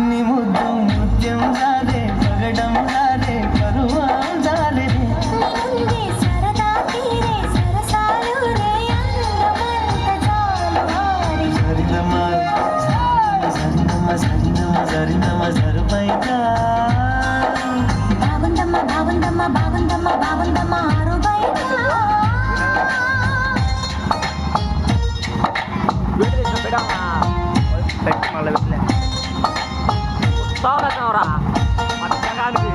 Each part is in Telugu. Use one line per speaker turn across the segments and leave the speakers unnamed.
నీ ముద్దు ముత్యం జాలే పగడం జాలే పరువం జాలే సరినమ సరుపైగా
బాగుందమ్మా ఆరు బయట
పెట్టి మళ్ళీ పెట్టలే వస్తావురా మధ్యాహ్నానికి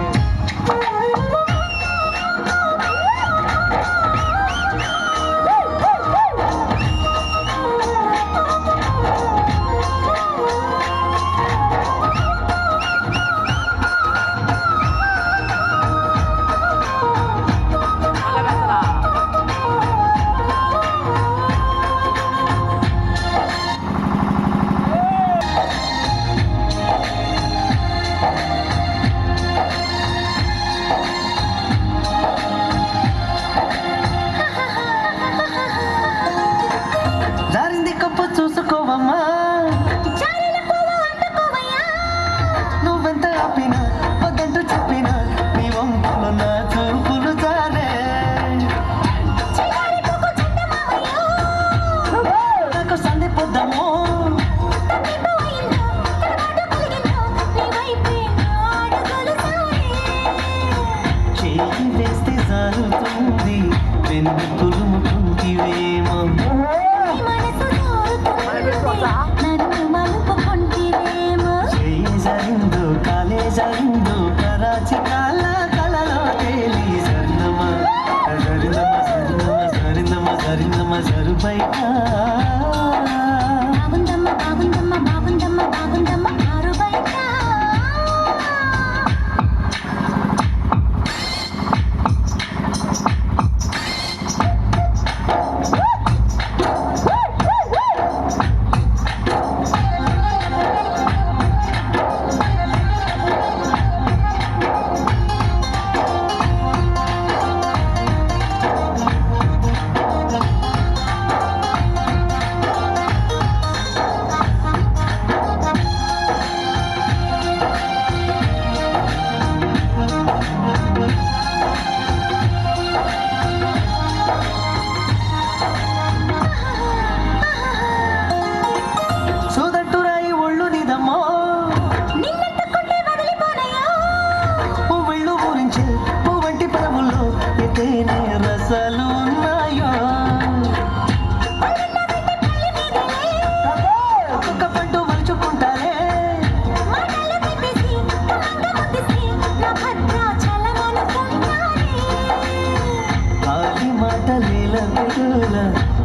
దారింది కప్పు చూసుకోవమ్మా నువ్వెంత ఆపినా వద్దంటూ చెప్పినా నీ వంపులు నా చూపులు జాలే నాకు సంధి పొద్దము చేయి వేస్తే జారుతుంది వెన్ను పులుముకుంటివేమో జరిందు కాలే జరిందు కరాచి కాల కలలో తేలి సరినమ సరుపైక
ఆరు బయట
రసాలు ఉన్నాయో ఒక్కొక్క పండు మలుచుకుంటారే ఆది మాటలేల పెరుల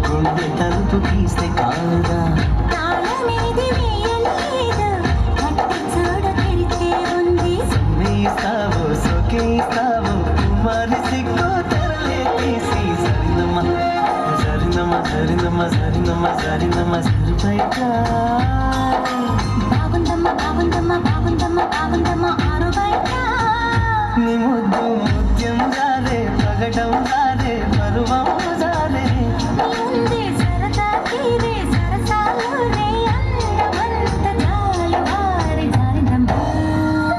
గుండె తలుపు తీస్తే కాదా ఇస్తావో సోకే ఇస్తావో కుమారి సిగ్గు తెరలే తీసి సరినమ సరిపైగా